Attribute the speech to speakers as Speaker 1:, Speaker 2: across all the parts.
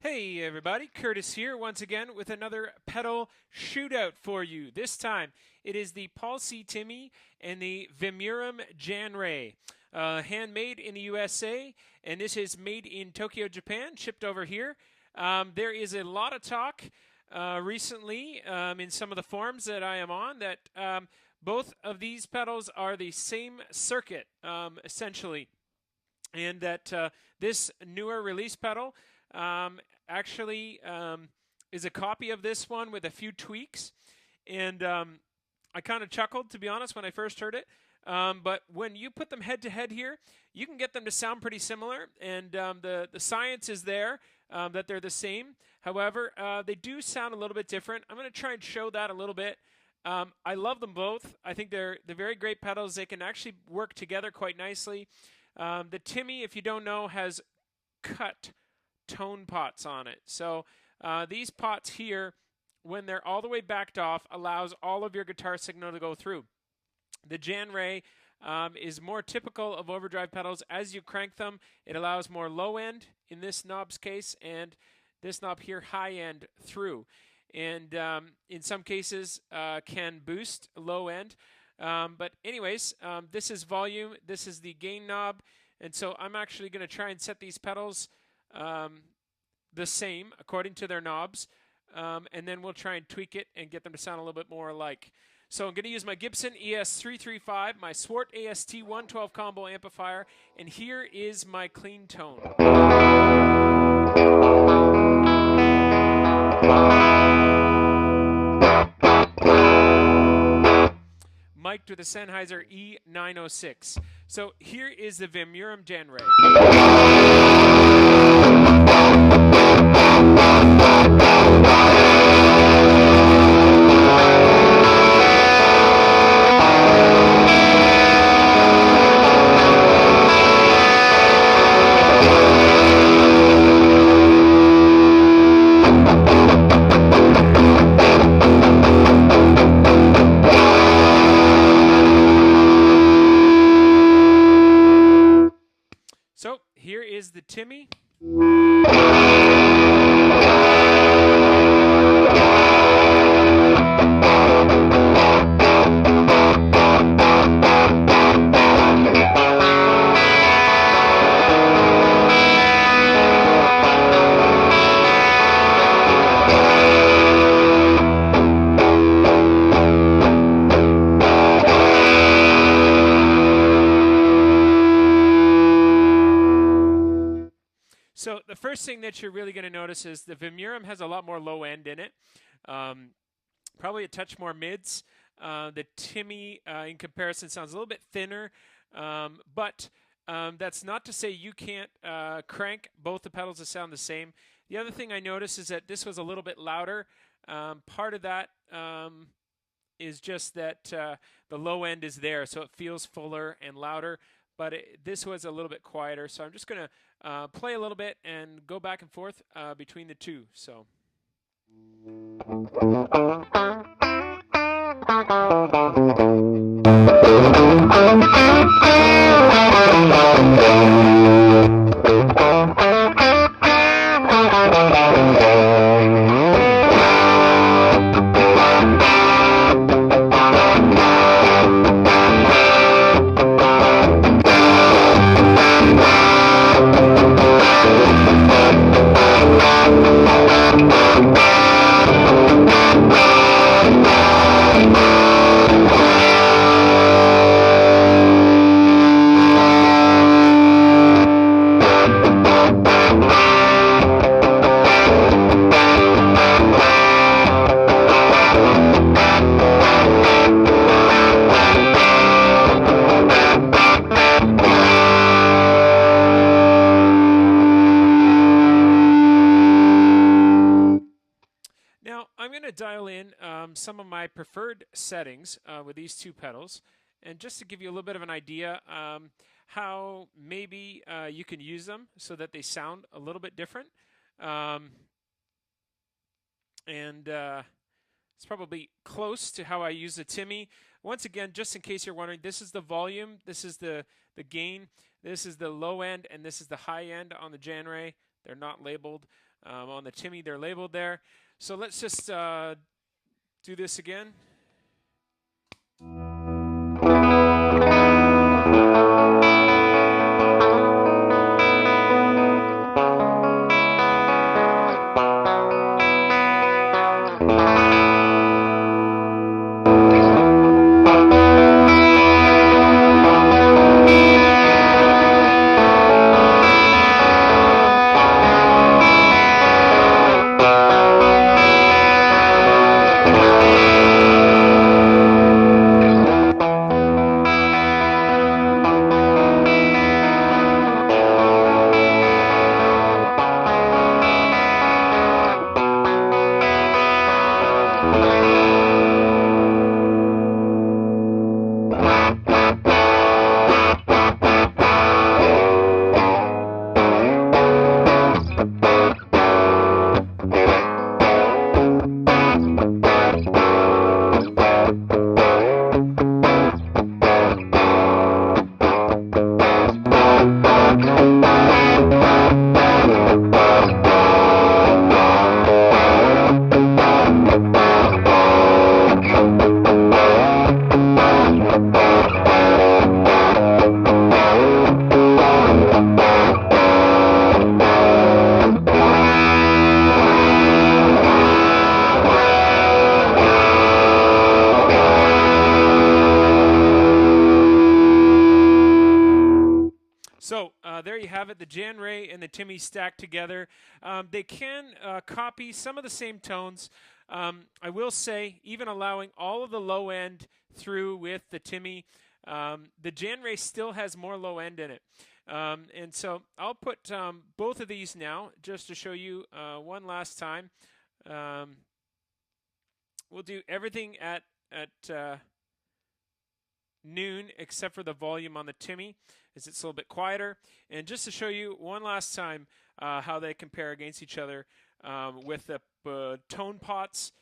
Speaker 1: Hey everybody, Curtis here once again with another pedal shootout for you. This time it is the Paul C. Timmy and the Vemuram Jan Ray. Handmade in the USA, and this is made in Tokyo, Japan, shipped over here. There is a lot of talk recently in some of the forums that I am on that both of these pedals are the same circuit, essentially, and that this newer release pedal actually is a copy of this one with a few tweaks. And I kind of chuckled, to be honest, when I first heard it. But when you put them head to head here, you can get them to sound pretty similar. And the science is there that they're the same. However, they do sound a little bit different. I'm going to try and show that a little bit. I love them both. I think they're very great pedals. They can actually work together quite nicely. The Timmy, if you don't know, has cut tone pots on it. So these pots here, when they're all the way backed off, allows all of your guitar signal to go through. The Jan Ray is more typical of overdrive pedals. As you crank them, it allows more low end in this knob's case, and this knob here high end through. And in some cases can boost low end. But anyways, this is volume, this is the gain knob, and so I'm actually going to try and set these pedals the same according to their knobs, and then we'll try and tweak it and get them to sound a little bit more alike. So I'm going to use my Gibson ES335, my Swart AST 112 combo amplifier, and here is my clean tone. Mic'd with a Sennheiser E906. So here is the Vemuram Jan Ray. So here is the Timmy. So the first thing that you're really going to notice is the Vemuram has a lot more low end in it, probably a touch more mids. The Timmy, in comparison, sounds a little bit thinner, but that's not to say you can't crank both the pedals to sound the same. The other thing I noticed is that this was a little bit louder. Part of that is just that the low end is there, so it feels fuller and louder. But this was a little bit quieter, so I'm just going to play a little bit and go back and forth between the two. So. I'm going to dial in some of my preferred settings with these two pedals, and just to give you a little bit of an idea how maybe you can use them so that they sound a little bit different. It's probably close to how I use the Timmy. Once again, just in case you're wondering, this is the volume, this is the gain. This is the low end, and this is the high end on the Jan Ray. They're not labeled. On the Timmy, they're labeled there. So let's just do this again. So there you have it, the Jan Ray and the Timmy stacked together. They can copy some of the same tones. I will say, even allowing all of the low end through with the Timmy, the Jan Ray still has more low end in it. And so I'll put both of these now just to show you one last time. We'll do everything at noon except for the volume on the Timmy, as it's a little bit quieter. And just to show you one last time how they compare against each other with the tone pots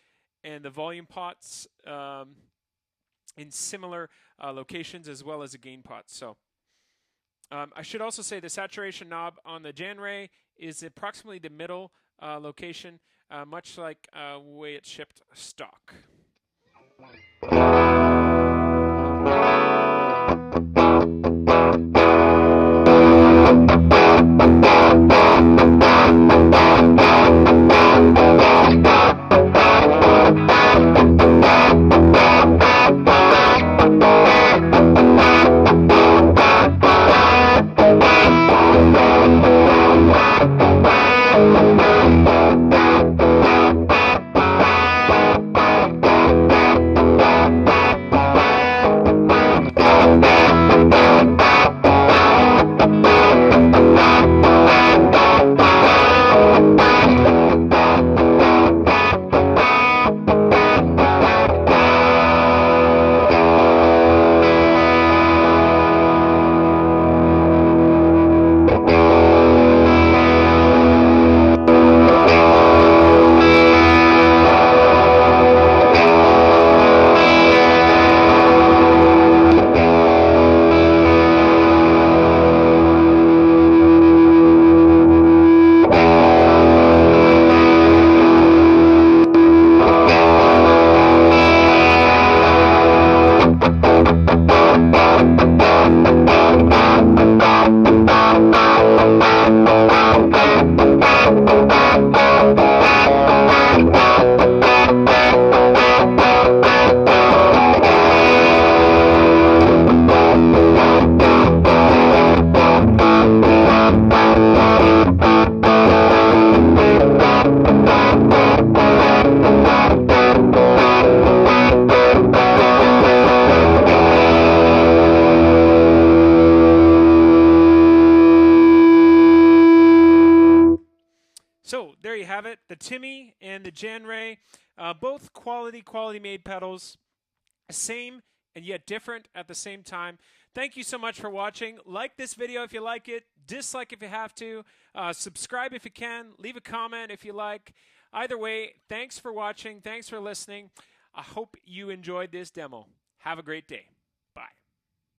Speaker 1: and the volume pots in similar locations, as well as the gain pots. So I should also say the saturation knob on the Jan Ray is approximately the middle location, much like way it's shipped stock. So there you have it, the Timmy and the Jan Ray, both quality made pedals, same and yet different at the same time. Thank you so much for watching. Like this video if you like it, dislike if you have to, subscribe if you can, leave a comment if you like. Either way, thanks for watching, thanks for listening. I hope you enjoyed this demo. Have a great day.